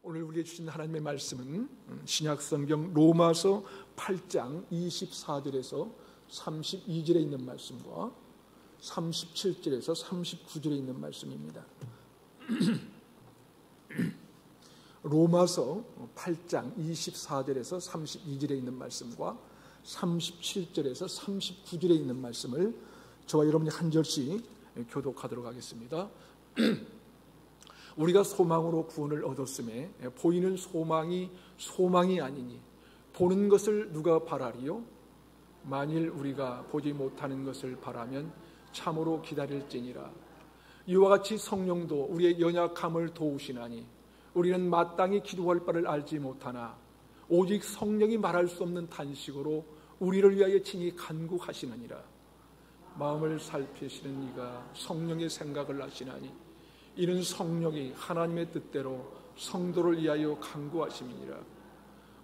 오늘 우리에게 주신 하나님의 말씀은 신약성경 로마서 8장 24절에서 32절에 있는 말씀과 37절에서 39절에 있는 말씀입니다. 로마서 8장 24절에서 32절에 있는 말씀과 37절에서 39절에 있는 말씀을 저와 여러분이 한 절씩 교독하도록 하겠습니다. 우리가 소망으로 구원을 얻었음에 보이는 소망이 아니니 보는 것을 누가 바라리요? 만일 우리가 보지 못하는 것을 바라면 참으로 기다릴지니라. 이와 같이 성령도 우리의 연약함을 도우시나니 우리는 마땅히 기도할 바를 알지 못하나 오직 성령이 말할 수 없는 탄식으로 우리를 위하여 친히 간구하시느니라. 마음을 살피시는 이가 성령의 생각을 아시나니 이는 성령이 하나님의 뜻대로 성도를 위하여 간구하심이니라.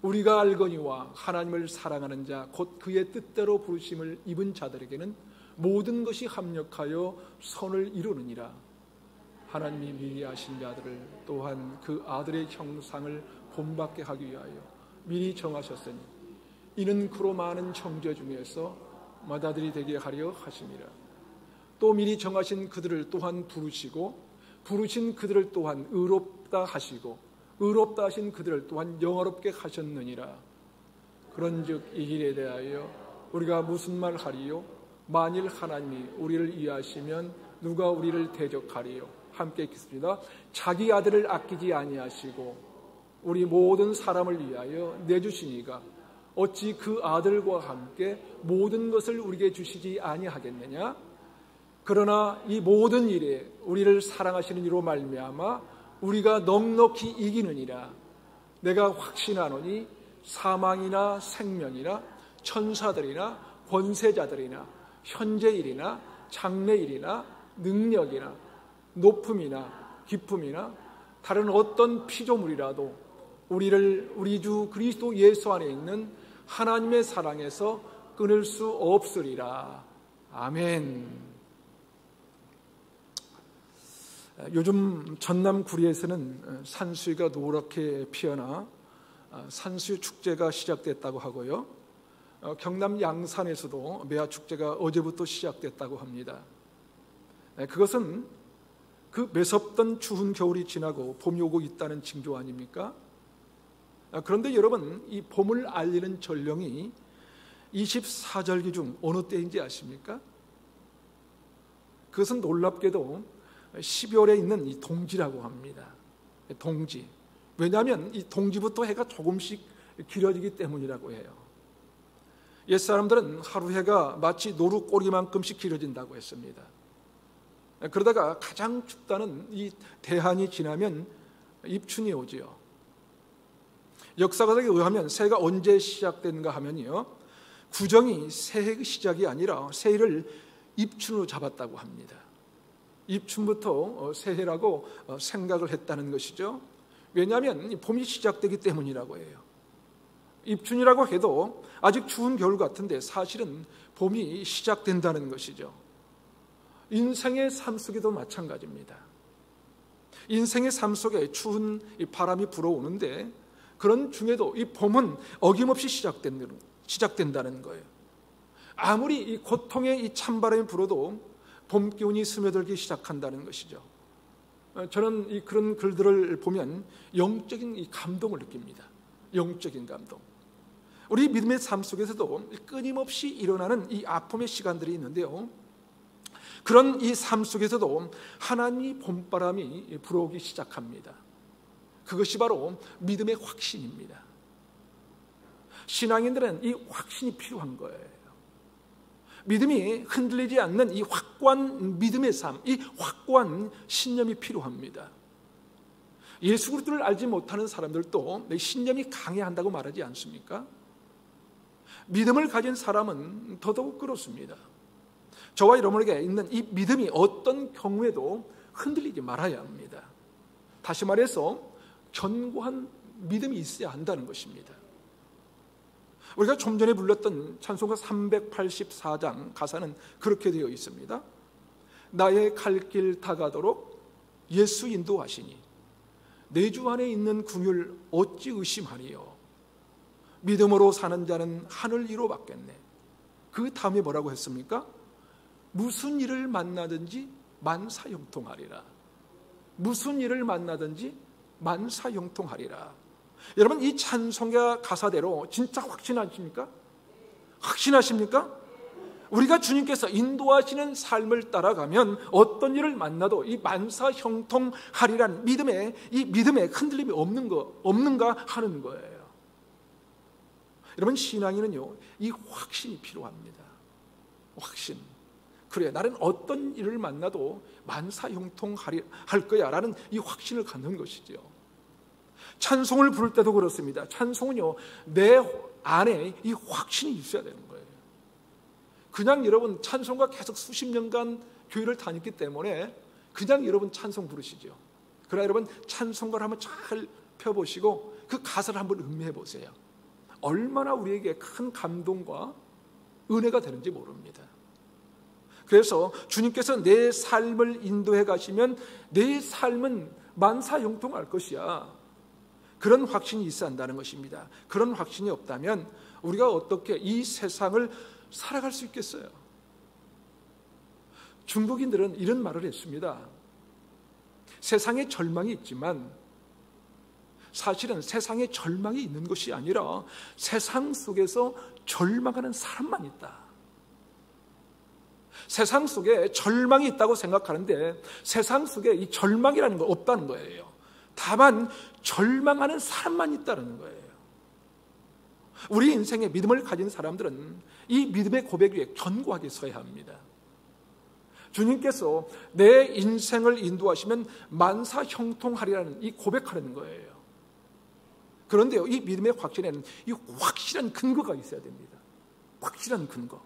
우리가 알거니와 하나님을 사랑하는 자 곧 그의 뜻대로 부르심을 입은 자들에게는 모든 것이 합력하여 선을 이루느니라. 하나님이 미리 아신 자들을 또한 그 아들의 형상을 본받게 하기 위하여 미리 정하셨으니 이는 그로 많은 형제 중에서 맏아들이 되게 하려 하심이라. 또 미리 정하신 그들을 또한 부르시고 부르신 그들을 또한 의롭다 하시고 의롭다 하신 그들을 또한 영화롭게 하셨느니라. 그런즉 이 일에 대하여 우리가 무슨 말 하리요? 만일 하나님이 우리를 이해하시면 누가 우리를 대적하리요? 함께 읽겠습니다. 자기 아들을 아끼지 아니하시고 우리 모든 사람을 위하여 내주시니가 어찌 그 아들과 함께 모든 것을 우리에게 주시지 아니하겠느냐? 그러나 이 모든 일에 우리를 사랑하시는 이로 말미암아 우리가 넉넉히 이기느니라. 내가 확신하노니 사망이나 생명이나 천사들이나 권세자들이나 현재일이나 장래일이나 능력이나 높음이나 깊음이나 다른 어떤 피조물이라도 우리 주 그리스도 예수 안에 있는 하나님의 사랑에서 끊을 수 없으리라. 아멘. 요즘 전남 구리에서는 산수유가 노랗게 피어나 산수유 축제가 시작됐다고 하고요. 경남 양산에서도 매화 축제가 어제부터 시작됐다고 합니다. 그것은 그 매섭던 추운 겨울이 지나고 봄이 오고 있다는 징조 아닙니까? 그런데 여러분, 이 봄을 알리는 전령이 24절기 중 어느 때인지 아십니까? 그것은 놀랍게도 12월에 있는 이 동지라고 합니다. 동지. 왜냐하면 이 동지부터 해가 조금씩 길어지기 때문이라고 해요. 옛사람들은 하루 해가 마치 노루 꼬리만큼씩 길어진다고 했습니다. 그러다가 가장 춥다는 이 대한이 지나면 입춘이 오지요. 역사가에 의하면 새해가 언제 시작된가 하면요, 구정이 새해의 시작이 아니라 새해를 입춘으로 잡았다고 합니다. 입춘부터 새해라고 생각을 했다는 것이죠. 왜냐하면 봄이 시작되기 때문이라고 해요. 입춘이라고 해도 아직 추운 겨울 같은데 사실은 봄이 시작된다는 것이죠. 인생의 삶 속에도 마찬가지입니다. 인생의 삶 속에 추운 바람이 불어오는데 그런 중에도 이 봄은 어김없이 시작된다는 거예요. 아무리 이 고통의 이 찬바람이 불어도 봄 기운이 스며들기 시작한다는 것이죠. 저는 그런 글들을 보면 영적인 이 감동을 느낍니다. 영적인 감동. 우리 믿음의 삶 속에서도 끊임없이 일어나는 이 아픔의 시간들이 있는데요, 그런 이 삶 속에서도 하나님의 봄바람이 불어오기 시작합니다. 그것이 바로 믿음의 확신입니다. 신앙인들은 이 확신이 필요한 거예요. 믿음이 흔들리지 않는 이 확고한 믿음의 삶, 이 확고한 신념이 필요합니다. 예수 그리스도를 알지 못하는 사람들도 신념이 강해야 한다고 말하지 않습니까? 믿음을 가진 사람은 더더욱 그렇습니다. 저와 여러분에게 있는 이 믿음이 어떤 경우에도 흔들리지 말아야 합니다. 다시 말해서 견고한 믿음이 있어야 한다는 것입니다. 우리가 좀 전에 불렀던 찬송가 384장 가사는 그렇게 되어 있습니다. 나의 갈 길 다가도록 예수 인도하시니 내 주 안에 있는 궁율 어찌 의심하리요. 믿음으로 사는 자는 하늘 위로 받겠네. 그 다음에 뭐라고 했습니까? 무슨 일을 만나든지 만사형통하리라. 무슨 일을 만나든지 만사형통하리라. 여러분, 이 찬송가 가사대로 진짜 확신하십니까? 확신하십니까? 우리가 주님께서 인도하시는 삶을 따라가면 어떤 일을 만나도 이 만사형통하리란 이 믿음에 흔들림이 없는가 하는 거예요. 여러분, 신앙인은요, 이 확신이 필요합니다. 확신. 그래, 나는 어떤 일을 만나도 만사형통할 거야 라는 이 확신을 갖는 것이죠. 찬송을 부를 때도 그렇습니다. 찬송은요, 내 안에 이 확신이 있어야 되는 거예요. 그냥 여러분 찬송가 계속 수십 년간 교회를 다녔기 때문에 그냥 여러분 찬송 부르시죠. 그러나 여러분 찬송가를 한번 잘 펴보시고 그 가사를 한번 음미해 보세요. 얼마나 우리에게 큰 감동과 은혜가 되는지 모릅니다. 그래서 주님께서 내 삶을 인도해 가시면 내 삶은 만사형통할 것이야. 그런 확신이 있어야 한다는 것입니다. 그런 확신이 없다면 우리가 어떻게 이 세상을 살아갈 수 있겠어요? 중국인들은 이런 말을 했습니다. 세상에 절망이 있지만 사실은 세상에 절망이 있는 것이 아니라 세상 속에서 절망하는 사람만 있다. 세상 속에 절망이 있다고 생각하는데 세상 속에 이 절망이라는 건 없다는 거예요. 다만 절망하는 사람만 있다는 거예요. 우리 인생에 믿음을 가진 사람들은 이 믿음의 고백 위에 견고하게 서야 합니다. 주님께서 내 인생을 인도하시면 만사형통하리라는 이 고백하는 거예요. 그런데요, 이 믿음의 확신에는 이 확실한 근거가 있어야 됩니다. 확실한 근거.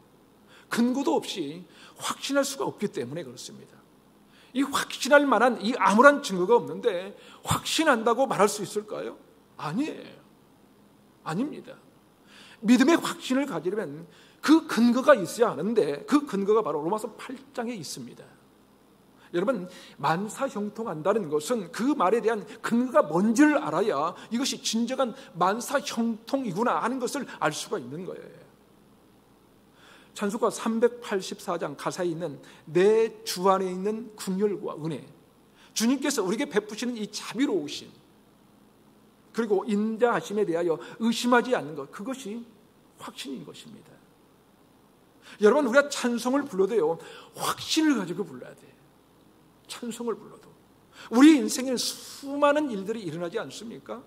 근거도 없이 확신할 수가 없기 때문에 그렇습니다. 이 확신할 만한 이 아무런 증거가 없는데 확신한다고 말할 수 있을까요? 아니에요. 아닙니다. 믿음의 확신을 가지려면 그 근거가 있어야 하는데 그 근거가 바로 로마서 8장에 있습니다. 여러분, 만사형통한다는 것은 그 말에 대한 근거가 뭔지를 알아야 이것이 진정한 만사형통이구나 하는 것을 알 수가 있는 거예요. 찬송가 384장 가사에 있는 내 주 안에 있는 긍휼과 은혜, 주님께서 우리에게 베푸시는 이 자비로우신 그리고 인자하심에 대하여 의심하지 않는 것, 그것이 확신인 것입니다. 여러분, 우리가 찬송을 불러도요, 확신을 가지고 불러야 돼요. 찬송을 불러도 우리 인생에는 수많은 일들이 일어나지 않습니까?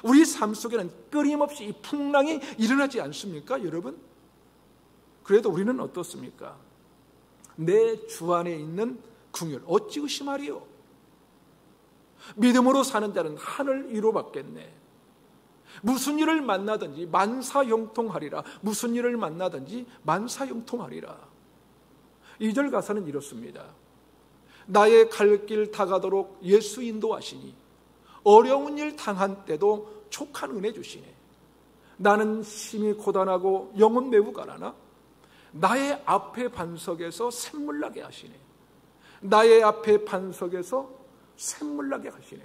우리 삶 속에는 끊임없이 이 풍랑이 일어나지 않습니까, 여러분? 그래도 우리는 어떻습니까? 내 주 안에 있는 긍휼 어찌 의심하리요? 믿음으로 사는 자는 하늘 위로 받겠네. 무슨 일을 만나든지 만사형통하리라. 무슨 일을 만나든지 만사형통하리라. 2절 가사는 이렇습니다. 나의 갈 길 다가도록 예수 인도하시니 어려운 일 당한 때도 촉한 은혜 주시네. 나는 심히 고단하고 영은 매우 가라나 나의 앞에 반석에서 샘물 나게 하시네. 나의 앞에 반석에서 샘물 나게 하시네.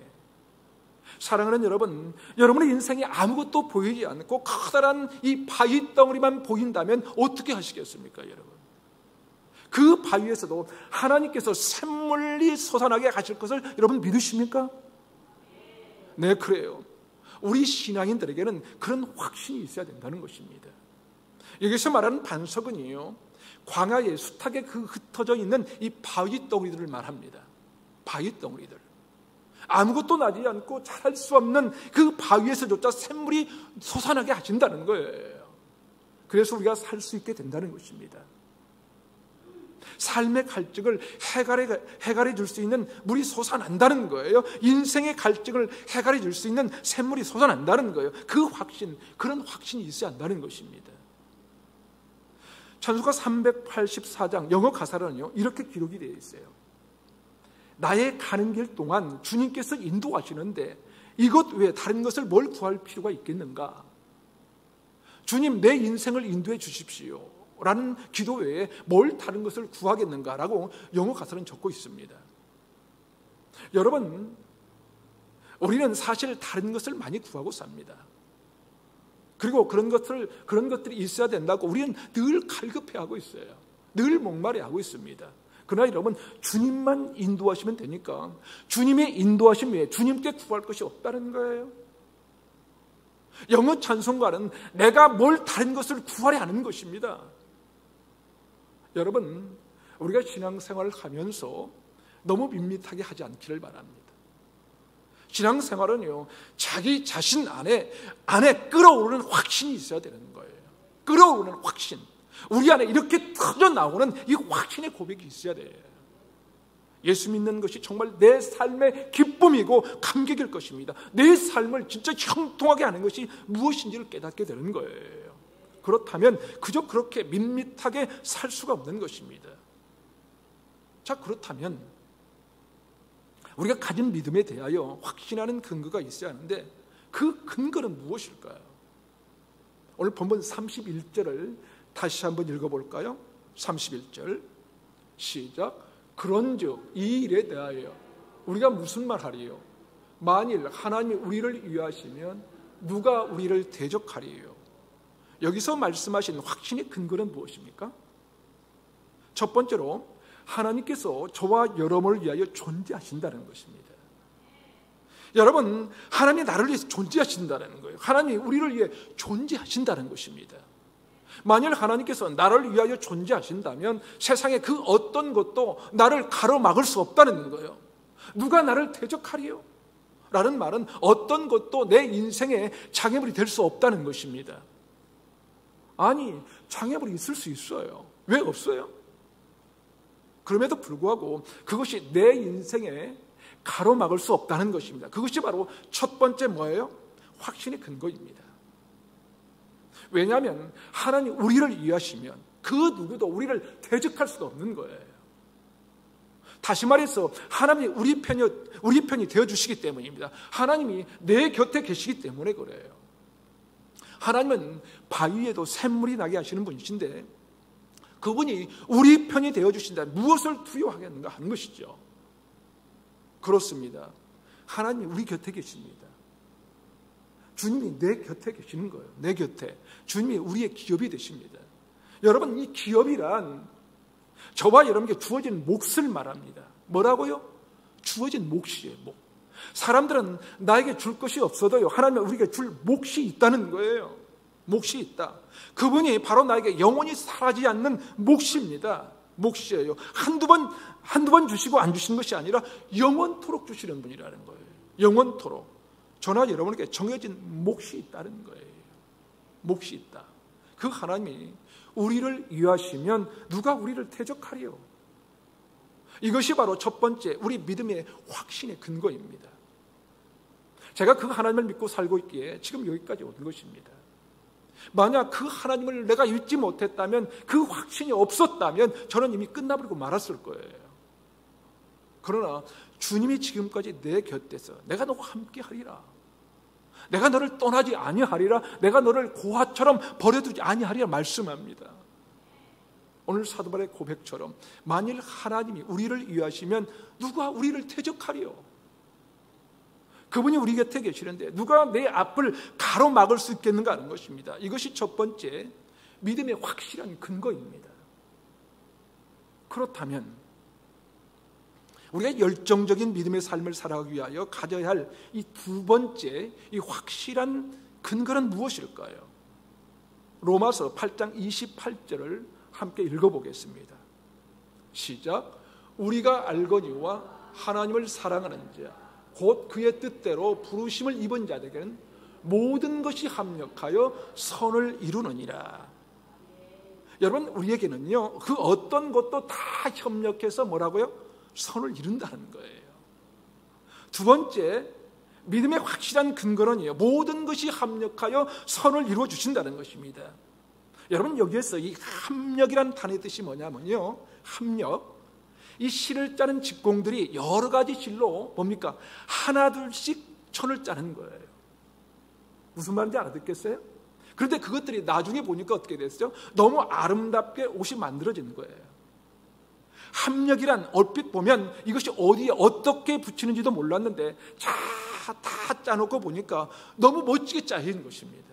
사랑하는 여러분, 여러분의 인생에 아무것도 보이지 않고 커다란 이 바위 덩어리만 보인다면 어떻게 하시겠습니까, 여러분? 그 바위에서도 하나님께서 샘물이 솟아나게 하실 것을 여러분 믿으십니까? 네, 그래요. 우리 신앙인들에게는 그런 확신이 있어야 된다는 것입니다. 여기서 말하는 반석은요, 광야의 숱하게 그 흩어져 있는 이 바위 덩어리들을 말합니다. 바위 덩어리들. 아무것도 나지 않고 자랄 수 없는 그 바위에서조차 샘물이 솟아나게 하신다는 거예요. 그래서 우리가 살 수 있게 된다는 것입니다. 삶의 갈증을 해갈해 줄 수 있는 물이 솟아난다는 거예요. 인생의 갈증을 해갈해 줄 수 있는 샘물이 솟아난다는 거예요. 그 확신, 그런 확신이 있어야 한다는 것입니다. 찬송가 384장 영어 가사로는요, 이렇게 기록이 되어 있어요. 나의 가는 길 동안 주님께서 인도하시는데 이것 외에 다른 것을 뭘 구할 필요가 있겠는가? 주님, 내 인생을 인도해 주십시오 라는 기도 외에 뭘 다른 것을 구하겠는가 라고 영어 가사는 적고 있습니다. 여러분, 우리는 사실 다른 것을 많이 구하고 삽니다. 그리고 그런 것들이 있어야 된다고 우리는 늘 갈급해하고 있어요. 늘 목마르하고 있습니다. 그러나 여러분, 주님만 인도하시면 되니까 주님의 인도하심 외에 주님께 구할 것이 없다는 거예요. 영어 찬송가는 내가 뭘 다른 것을 구하려 하는 것입니다. 여러분, 우리가 신앙생활을 하면서 너무 밋밋하게 하지 않기를 바랍니다. 신앙생활은요, 자기 자신 안에 끓어오르는 확신이 있어야 되는 거예요. 끓어오르는 확신. 우리 안에 이렇게 터져 나오는 이 확신의 고백이 있어야 돼요. 예수 믿는 것이 정말 내 삶의 기쁨이고 감격일 것입니다. 내 삶을 진짜 형통하게 하는 것이 무엇인지를 깨닫게 되는 거예요. 그렇다면 그저 그렇게 밋밋하게 살 수가 없는 것입니다. 자, 그렇다면 우리가 가진 믿음에 대하여 확신하는 근거가 있어야 하는데 그 근거는 무엇일까요? 오늘 본문 31절을 다시 한번 읽어볼까요? 31절 시작. 그런즉 이 일에 대하여 우리가 무슨 말하리요? 만일 하나님이 우리를 위하시면 누가 우리를 대적하리요? 여기서 말씀하신 확신의 근거는 무엇입니까? 첫 번째로 하나님께서 저와 여러분을 위하여 존재하신다는 것입니다. 여러분, 하나님이 나를 위해서 존재하신다는 거예요. 하나님이 우리를 위해 존재하신다는 것입니다. 만일 하나님께서 나를 위하여 존재하신다면 세상에 그 어떤 것도 나를 가로막을 수 없다는 거예요. 누가 나를 대적하리요? 라는 말은 어떤 것도 내 인생에 장애물이 될 수 없다는 것입니다. 아니, 장애물이 있을 수 있어요. 왜 없어요? 그럼에도 불구하고 그것이 내 인생에 가로막을 수 없다는 것입니다. 그것이 바로 첫 번째 뭐예요? 확신의 근거입니다. 왜냐하면 하나님 우리를 위하시면 그 누구도 우리를 대적할 수가 없는 거예요. 다시 말해서 하나님이 우리 편이 되어주시기 때문입니다. 하나님이 내 곁에 계시기 때문에 그래요. 하나님은 바위에도 샘물이 나게 하시는 분이신데 그분이 우리 편이 되어주신다면 무엇을 두려워하겠는가 하는 것이죠. 그렇습니다. 하나님이 우리 곁에 계십니다. 주님이 내 곁에 계시는 거예요. 내 곁에. 주님이 우리의 기업이 되십니다. 여러분, 이 기업이란 저와 여러분에게 주어진 몫을 말합니다. 뭐라고요? 주어진 몫이에요. 몫. 사람들은 나에게 줄 것이 없어도요, 하나님은 우리에게 줄 몫이 있다는 거예요. 몫이 있다. 그분이 바로 나에게 영원히 사라지지 않는 몫입니다. 몫이에요. 한두 번 주시고 안 주시는 것이 아니라 영원토록 주시는 분이라는 거예요. 영원토록. 저나 여러분에게 정해진 몫이 있다는 거예요. 몫이 있다. 그 하나님이 우리를 위하시면 누가 우리를 대적하리요? 이것이 바로 첫 번째 우리 믿음의 확신의 근거입니다. 제가 그 하나님을 믿고 살고 있기에 지금 여기까지 온 것입니다. 만약 그 하나님을 내가 믿지 못했다면, 그 확신이 없었다면 저는 이미 끝나버리고 말았을 거예요. 그러나 주님이 지금까지 내 곁에서 내가 너와 함께 하리라, 내가 너를 떠나지 아니하리라, 내가 너를 고아처럼 버려두지 아니하리라 말씀합니다. 오늘 사도 바울의 고백처럼 만일 하나님이 우리를 위하시면 누가 우리를 대적하리요? 그분이 우리 곁에 계시는데 누가 내 앞을 가로막을 수 있겠는가 하는 것입니다. 이것이 첫 번째 믿음의 확실한 근거입니다. 그렇다면 우리가 열정적인 믿음의 삶을 살아가기 위하여 가져야 할 이 두 번째 이 확실한 근거는 무엇일까요? 로마서 8장 28절을 함께 읽어보겠습니다. 시작. 우리가 알거니와 하나님을 사랑하는 자 곧 그의 뜻대로 부르심을 입은 자들에게는 모든 것이 합력하여 선을 이루느니라. 여러분, 우리에게는요 그 어떤 것도 다 협력해서 뭐라고요? 선을 이룬다는 거예요. 두 번째 믿음의 확실한 근거는요, 모든 것이 합력하여 선을 이루어 주신다는 것입니다. 여러분, 여기에서 이 합력이라는 단어의 뜻이 뭐냐면요, 합력, 이 실을 짜는 직공들이 여러 가지 실로 뭡니까? 하나둘씩 천을 짜는 거예요. 무슨 말인지 알아듣겠어요? 그런데 그것들이 나중에 보니까 어떻게 됐어요? 너무 아름답게 옷이 만들어지는 거예요. 합력이란 얼핏 보면 이것이 어디에 어떻게 붙이는지도 몰랐는데 잘 다 짜놓고 보니까 너무 멋지게 짜인 것입니다.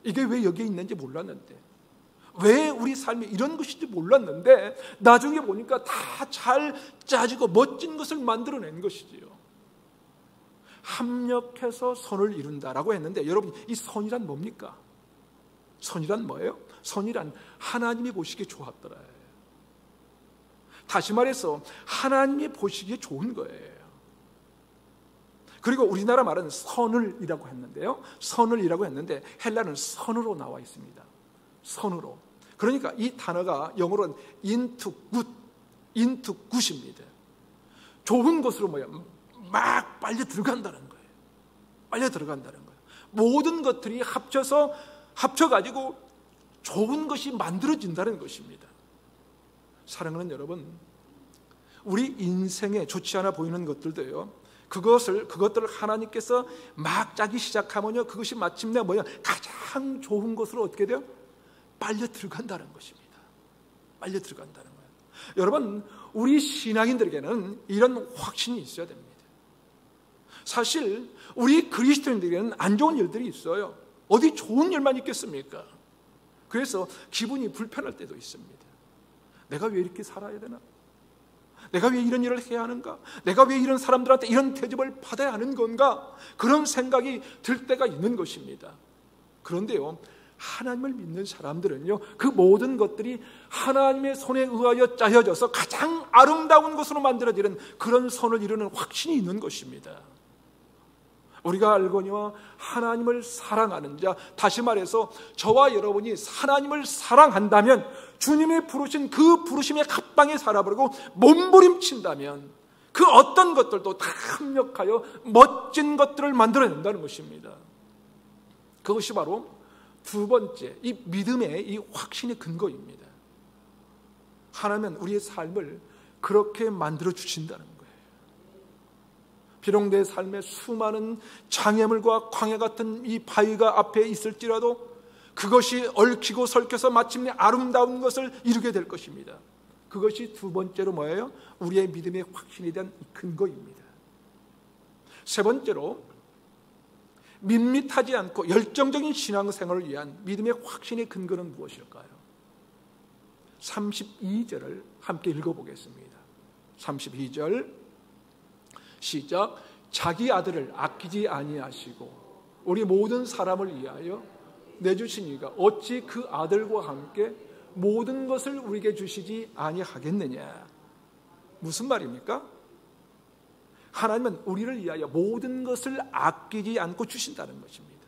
이게 왜 여기에 있는지 몰랐는데, 왜 우리 삶이 이런 것인지 몰랐는데 나중에 보니까 다 잘 짜지고 멋진 것을 만들어낸 것이지요. 합력해서 선을 이룬다라고 했는데, 여러분, 이 선이란 뭡니까? 선이란 뭐예요? 선이란 하나님이 보시기에 좋았더라. 다시 말해서 하나님이 보시기에 좋은 거예요. 그리고 우리나라 말은 선을이라고 했는데요, 선을이라고 했는데 헬라는 선으로 나와 있습니다. 선으로. 그러니까 이 단어가 영어로는 into good입니다. 좋은 것으로 뭐예요? 막 빨려 들어간다는 거예요. 빨려 들어간다는 거예요. 모든 것들이 합쳐가지고 좋은 것이 만들어진다는 것입니다. 사랑하는 여러분, 우리 인생에 좋지 않아 보이는 것들도요, 그것들을 하나님께서 막 짜기 시작하면요, 그것이 마침내 뭐야? 가장 좋은 것으로 어떻게 돼요? 빨려 들어간다는 것입니다. 빨려 들어간다는 거예요. 여러분, 우리 신앙인들에게는 이런 확신이 있어야 됩니다. 사실 우리 그리스도인들에게는 안 좋은 일들이 있어요. 어디 좋은 일만 있겠습니까? 그래서 기분이 불편할 때도 있습니다. 내가 왜 이렇게 살아야 되나? 내가 왜 이런 일을 해야 하는가? 내가 왜 이런 사람들한테 이런 대접을 받아야 하는 건가? 그런 생각이 들 때가 있는 것입니다. 그런데요, 하나님을 믿는 사람들은요, 그 모든 것들이 하나님의 손에 의하여 짜여져서 가장 아름다운 것으로 만들어지는 그런 선을 이루는 확신이 있는 것입니다. 우리가 알거니와 하나님을 사랑하는 자, 다시 말해서 저와 여러분이 하나님을 사랑한다면, 주님이 부르신 그 부르심에 합당히 살아버리고 몸부림친다면 그 어떤 것들도 다 합력하여 멋진 것들을 만들어낸다는 것입니다. 그것이 바로 두 번째, 이 믿음의 이 확신의 근거입니다. 하나님은 우리의 삶을 그렇게 만들어 주신다는 거예요. 비록 내 삶에 수많은 장애물과 광야 같은 이 바위가 앞에 있을지라도 그것이 얽히고 설켜서 마침내 아름다운 것을 이루게 될 것입니다. 그것이 두 번째로 뭐예요? 우리의 믿음의 확신에 대한 근거입니다. 세 번째로, 밋밋하지 않고 열정적인 신앙생활을 위한 믿음의 확신의 근거는 무엇일까요? 32절을 함께 읽어보겠습니다. 32절 시작. 자기 아들을 아끼지 아니하시고 우리 모든 사람을 위하여 내주신 이가 어찌 그 아들과 함께 모든 것을 우리에게 주시지 아니하겠느냐. 무슨 말입니까? 하나님은 우리를 위하여 모든 것을 아끼지 않고 주신다는 것입니다.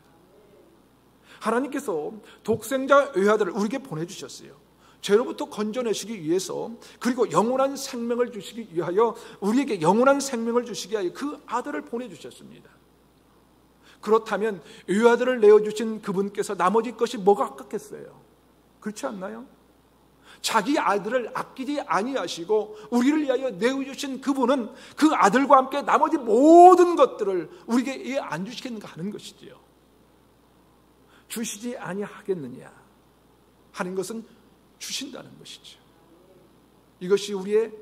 하나님께서 독생자 외아들을 우리에게 보내주셨어요. 죄로부터 건져내시기 위해서, 그리고 영원한 생명을 주시기 위하여, 우리에게 영원한 생명을 주시기 위하여 그 아들을 보내주셨습니다. 그렇다면 외아들을 내어주신 그분께서 나머지 것이 뭐가 아깝겠어요? 그렇지 않나요? 자기 아들을 아끼지 아니하시고 우리를 위하여 내어주신 그분은 그 아들과 함께 나머지 모든 것들을 우리에게 안 주시겠는가 하는 것이지요. 주시지 아니하겠느냐 하는 것은 주신다는 것이죠. 이것이 우리의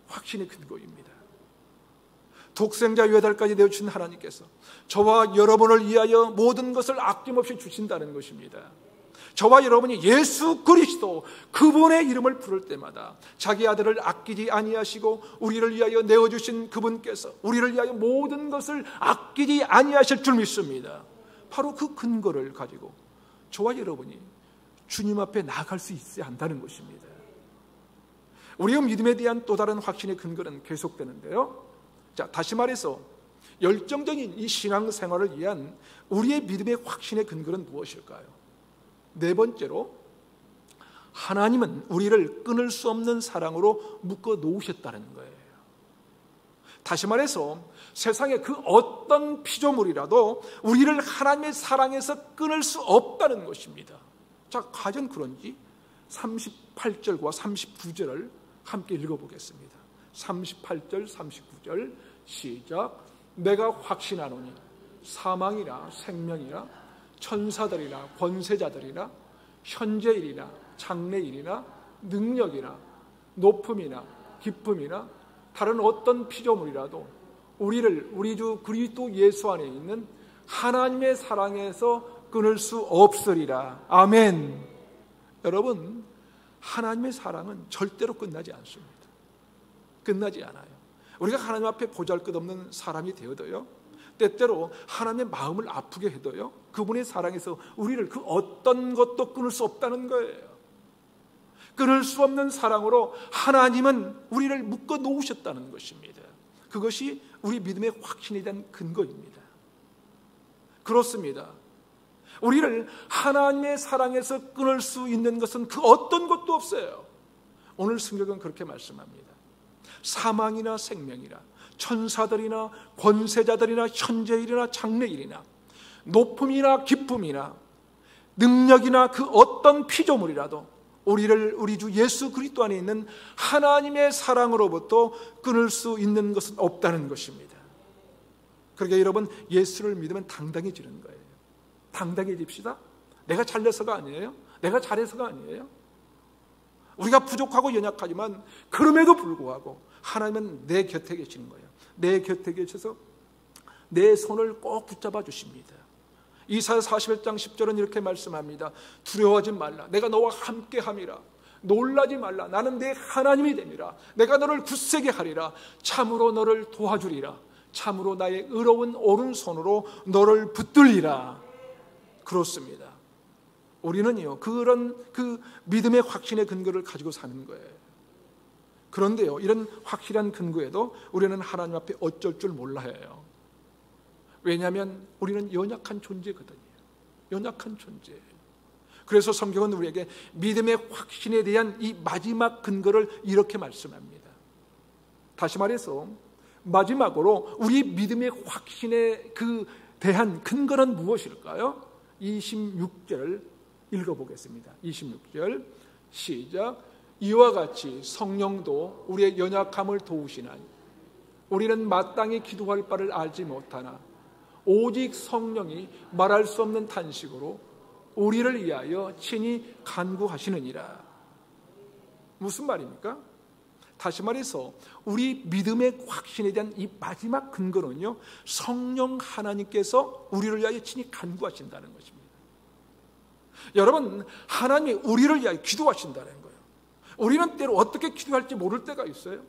확신의 근거입니다. 독생자 외아들까지 내어주신 하나님께서 저와 여러분을 위하여 모든 것을 아낌없이 주신다는 것입니다. 저와 여러분이 예수 그리스도 그분의 이름을 부를 때마다 자기 아들을 아끼지 아니하시고 우리를 위하여 내어주신 그분께서 우리를 위하여 모든 것을 아끼지 아니하실 줄 믿습니다. 바로 그 근거를 가지고 저와 여러분이 주님 앞에 나아갈 수 있어야 한다는 것입니다. 우리의 믿음에 대한 또 다른 확신의 근거는 계속되는데요. 자, 다시 말해서 열정적인 이 신앙생활을 위한 우리의 믿음의 확신의 근거는 무엇일까요? 네 번째로, 하나님은 우리를 끊을 수 없는 사랑으로 묶어 놓으셨다는 거예요. 다시 말해서 세상의 그 어떤 피조물이라도 우리를 하나님의 사랑에서 끊을 수 없다는 것입니다. 자, 과연 그런지 38절과 39절을 함께 읽어보겠습니다. 38절, 39절 시작. 내가 확신하노니 사망이나 생명이나 천사들이나 권세자들이나 현재일이나 장래일이나 능력이나 높음이나 기쁨이나 다른 어떤 피조물이라도 우리를 우리 주 그리스도 예수 안에 있는 하나님의 사랑에서 끊을 수 없으리라. 아멘. 여러분, 하나님의 사랑은 절대로 끝나지 않습니다. 끝나지 않아요. 우리가 하나님 앞에 보잘것없는 사람이 되어도요, 때때로 하나님의 마음을 아프게 해도요, 그분의 사랑에서 우리를 그 어떤 것도 끊을 수 없다는 거예요. 끊을 수 없는 사랑으로 하나님은 우리를 묶어 놓으셨다는 것입니다. 그것이 우리 믿음의 확신에 대한 근거입니다. 그렇습니다. 우리를 하나님의 사랑에서 끊을 수 있는 것은 그 어떤 것도 없어요. 오늘 성경은 그렇게 말씀합니다. 사망이나 생명이나 천사들이나 권세자들이나 현재일이나 장래일이나 높음이나 기쁨이나 능력이나 그 어떤 피조물이라도 우리를 우리 주 예수 그리스도 안에 있는 하나님의 사랑으로부터 끊을 수 있는 것은 없다는 것입니다. 그러니까 여러분, 예수를 믿으면 당당해지는 거예요. 당당해집시다. 내가 잘려서가 아니에요. 내가 잘해서가 아니에요. 우리가 부족하고 연약하지만 그럼에도 불구하고 하나님은 내 곁에 계시는 거예요. 내 곁에 계셔서 내 손을 꼭 붙잡아 주십니다. 이사야 41장 10절은 이렇게 말씀합니다. 두려워하지 말라. 내가 너와 함께함이라. 놀라지 말라. 나는 내 하나님이 됨이라. 내가 너를 굳세게 하리라. 참으로 너를 도와주리라. 참으로 나의 의로운 오른손으로 너를 붙들리라. 그렇습니다. 우리는요, 그런 그 믿음의 확신의 근거를 가지고 사는 거예요. 그런데요, 이런 확실한 근거에도 우리는 하나님 앞에 어쩔 줄 몰라 해요. 왜냐하면 우리는 연약한 존재거든요. 연약한 존재예요. 그래서 성경은 우리에게 믿음의 확신에 대한 이 마지막 근거를 이렇게 말씀합니다. 다시 말해서 마지막으로 우리 믿음의 확신에 대한 근거는 무엇일까요? 26절 읽어보겠습니다. 26절 시작. 이와 같이 성령도 우리의 연약함을 도우시나니 우리는 마땅히 기도할 바를 알지 못하나 오직 성령이 말할 수 없는 탄식으로 우리를 위하여 친히 간구하시느니라. 무슨 말입니까? 다시 말해서 우리 믿음의 확신에 대한 이 마지막 근거는요, 성령 하나님께서 우리를 위하여 친히 간구하신다는 것입니다. 여러분, 하나님이 우리를 위하여 기도하신다는 거예요. 우리는 때로 어떻게 기도할지 모를 때가 있어요.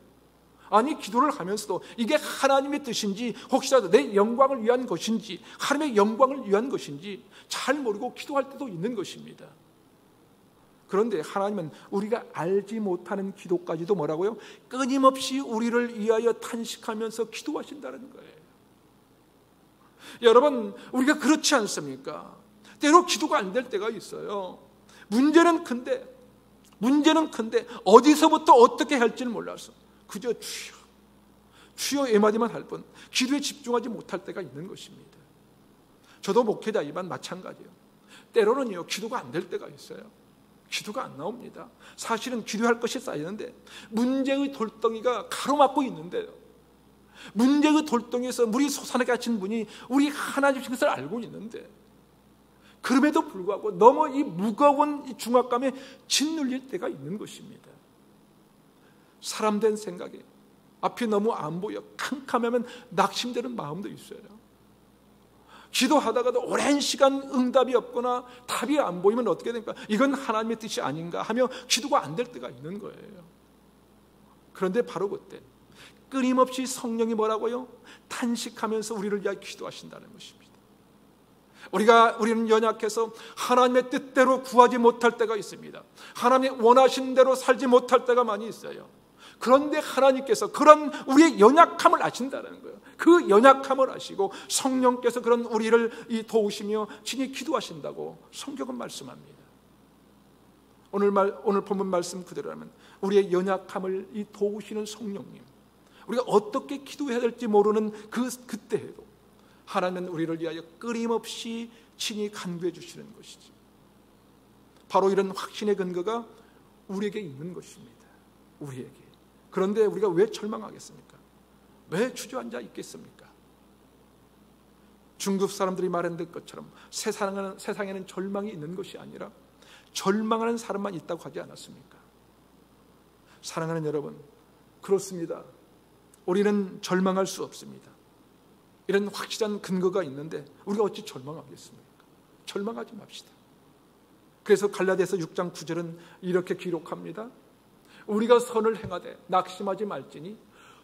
아니, 기도를 하면서도 이게 하나님의 뜻인지, 혹시라도 내 영광을 위한 것인지, 하나님의 영광을 위한 것인지 잘 모르고 기도할 때도 있는 것입니다. 그런데 하나님은 우리가 알지 못하는 기도까지도 뭐라고요? 끊임없이 우리를 위하여 탄식하면서 기도하신다는 거예요. 여러분, 우리가 그렇지 않습니까? 때로 기도가 안 될 때가 있어요. 문제는 큰데 어디서부터 어떻게 할지를 몰라서 그저 주여, 주여 애마디만 할 뿐 기도에 집중하지 못할 때가 있는 것입니다. 저도 목회자이지만 마찬가지예요. 때로는요, 기도가 안 될 때가 있어요. 기도가 안 나옵니다. 사실은 기도할 것이 쌓이는데 문제의 돌덩이가 가로막고 있는데요, 문제의 돌덩이에서 물이 솟아나게 하신 분이 우리 하나님이신 것을 알고 있는데, 그럼에도 불구하고 너무 이 무거운 이 중압감에 짓눌릴 때가 있는 것입니다. 사람된 생각에 앞이 너무 안 보여 캄캄하면 낙심되는 마음도 있어요. 기도하다가도 오랜 시간 응답이 없거나 답이 안 보이면 어떻게 됩니까? 이건 하나님의 뜻이 아닌가 하며 기도가 안 될 때가 있는 거예요. 그런데 바로 그때 끊임없이 성령이 뭐라고요? 탄식하면서 우리를 위하여 기도하신다는 것입니다. 우리는 연약해서 하나님의 뜻대로 구하지 못할 때가 있습니다. 하나님의 원하신 대로 살지 못할 때가 많이 있어요. 그런데 하나님께서 그런 우리의 연약함을 아신다는 거예요. 그 연약함을 아시고 성령께서 그런 우리를 도우시며 친히 기도하신다고 성경은 말씀합니다. 오늘 본문 말씀 그대로라면 우리의 연약함을 도우시는 성령님, 우리가 어떻게 기도해야 될지 모르는 그때에도 하나님은 우리를 위하여 끊임없이 친히 간구해 주시는 것이지. 바로 이런 확신의 근거가 우리에게 있는 것입니다. 우리에게. 그런데 우리가 왜 절망하겠습니까? 왜 주저앉아 있겠습니까? 중국 사람들이 말한 것처럼 세상에는 절망이 있는 것이 아니라 절망하는 사람만 있다고 하지 않았습니까? 사랑하는 여러분, 그렇습니다. 우리는 절망할 수 없습니다. 이런 확실한 근거가 있는데 우리가 어찌 절망하겠습니까? 절망하지 맙시다. 그래서 갈라디아서 6장 9절은 이렇게 기록합니다. 우리가 선을 행하되 낙심하지 말지니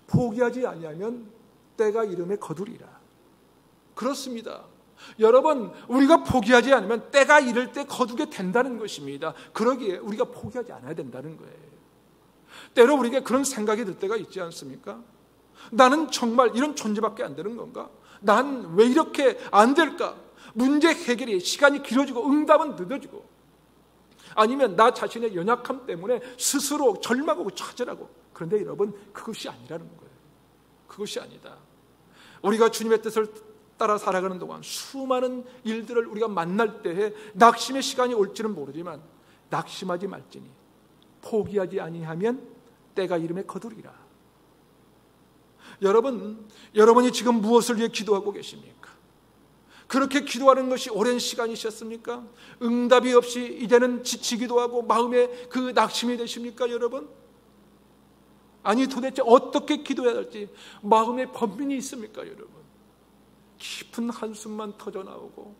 포기하지 아니하면 때가 이름에 거두리라. 그렇습니다. 여러분, 우리가 포기하지 않으면 때가 이를 때 거두게 된다는 것입니다. 그러기에 우리가 포기하지 않아야 된다는 거예요. 때로 우리에게 그런 생각이 들 때가 있지 않습니까? 나는 정말 이런 존재밖에 안 되는 건가? 난 왜 이렇게 안 될까? 문제 해결이 시간이 길어지고 응답은 늦어지고, 아니면 나 자신의 연약함 때문에 스스로 절망하고 좌절하고. 그런데 여러분, 그것이 아니라는 거예요. 그것이 아니다. 우리가 주님의 뜻을 따라 살아가는 동안 수많은 일들을 우리가 만날 때에 낙심의 시간이 올지는 모르지만 낙심하지 말지니 포기하지 아니하면 때가 이름에 거두리라. 여러분이 지금 무엇을 위해 기도하고 계십니까? 그렇게 기도하는 것이 오랜 시간이셨습니까? 응답이 없이 이제는 지치기도 하고 마음에 그 낙심이 되십니까, 여러분? 아니, 도대체 어떻게 기도해야 할지 마음에 번민이 있습니까, 여러분? 깊은 한숨만 터져나오고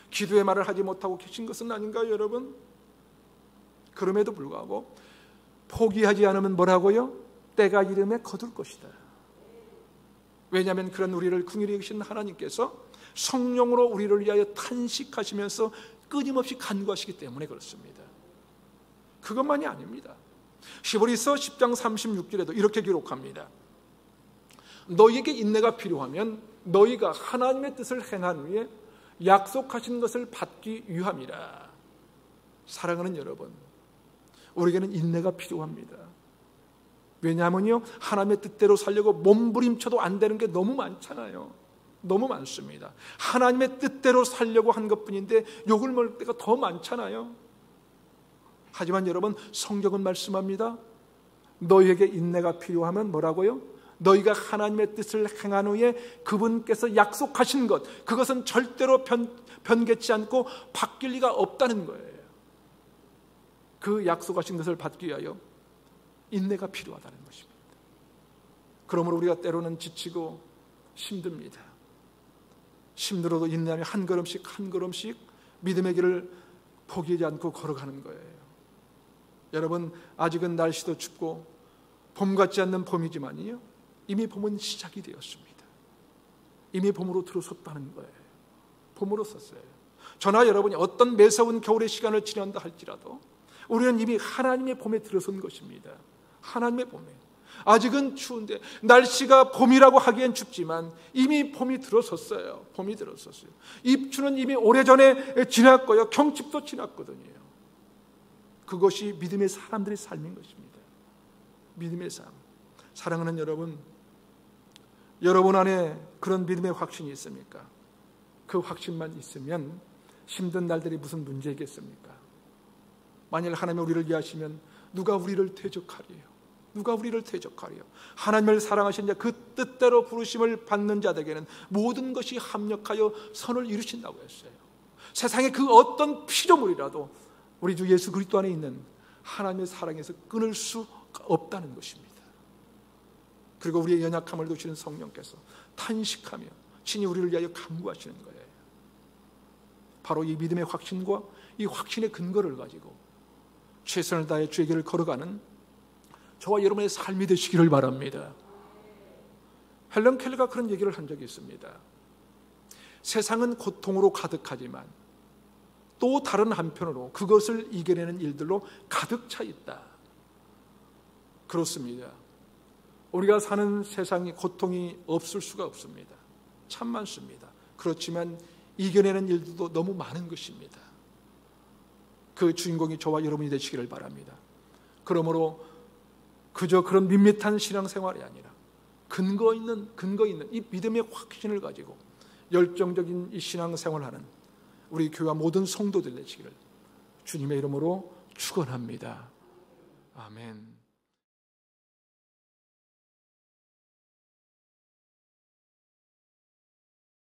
기도의 말을 하지 못하고 계신 것은 아닌가요, 여러분? 그럼에도 불구하고 포기하지 않으면 뭐라고요? 때가 이름에 거둘 것이다. 왜냐하면 그런 우리를 긍휼히 여기신 하나님께서 성령으로 우리를 위하여 탄식하시면서 끊임없이 간구하시기 때문에 그렇습니다. 그것만이 아닙니다. 히브리서 10장 36절에도 이렇게 기록합니다. 너희에게 인내가 필요하면 너희가 하나님의 뜻을 행한 후에 약속하신 것을 받기 위함이라. 사랑하는 여러분, 우리에게는 인내가 필요합니다. 왜냐하면요, 하나님의 뜻대로 살려고 몸부림쳐도 안 되는 게 너무 많잖아요. 너무 많습니다. 하나님의 뜻대로 살려고 한 것뿐인데 욕을 먹을 때가 더 많잖아요. 하지만 여러분, 성경은 말씀합니다. 너희에게 인내가 필요하면 뭐라고요? 너희가 하나님의 뜻을 행한 후에 그분께서 약속하신 것, 그것은 절대로 변개치 않고 바뀔 리가 없다는 거예요. 그 약속하신 것을 받기 위하여 인내가 필요하다는 것입니다. 그러므로 우리가 때로는 지치고 힘듭니다. 힘들어도 인내하며 한 걸음씩 한 걸음씩 믿음의 길을 포기하지 않고 걸어가는 거예요. 여러분, 아직은 날씨도 춥고 봄 같지 않는 봄이지만요, 이미 봄은 시작이 되었습니다. 이미 봄으로 들어섰다는 거예요. 봄으로 섰어요. 저나 여러분이 어떤 매서운 겨울의 시간을 지난다 할지라도 우리는 이미 하나님의 봄에 들어선 것입니다. 하나님의 봄에. 아직은 추운데, 날씨가 봄이라고 하기엔 춥지만 이미 봄이 들어섰어요. 봄이 들어섰어요. 입추는 이미 오래전에 지났고요, 경칩도 지났거든요. 그것이 믿음의 사람들의 삶인 것입니다. 믿음의 삶. 사랑하는 여러분, 여러분 안에 그런 믿음의 확신이 있습니까? 그 확신만 있으면 힘든 날들이 무슨 문제겠습니까? 만일 하나님이 우리를 위하시면 누가 우리를 대적하리요? 누가 우리를 대적하리요? 하나님을 사랑하신 자, 그 뜻대로 부르심을 받는 자들에게는 모든 것이 합력하여 선을 이루신다고 했어요. 세상의 그 어떤 피조물이라도 우리 주 예수 그리스도 안에 있는 하나님의 사랑에서 끊을 수 없다는 것입니다. 그리고 우리의 연약함을 도시는 성령께서 탄식하며 친히 우리를 위하여 간구하시는 거예요. 바로 이 믿음의 확신과 이 확신의 근거를 가지고 최선을 다해 주의 길을 걸어가는 저와 여러분의 삶이 되시기를 바랍니다. 헬런 켈러가 그런 얘기를 한 적이 있습니다. 세상은 고통으로 가득하지만 또 다른 한편으로 그것을 이겨내는 일들로 가득 차 있다. 그렇습니다. 우리가 사는 세상에 고통이 없을 수가 없습니다. 참 많습니다. 그렇지만 이겨내는 일들도 너무 많은 것입니다. 그 주인공이 저와 여러분이 되시기를 바랍니다. 그러므로 그저 그런 밋밋한 신앙생활이 아니라 근거 있는 이 믿음의 확신을 가지고 열정적인 이 신앙생활하는 우리 교회와 모든 성도들 되시기를 주님의 이름으로 축원합니다. 아멘.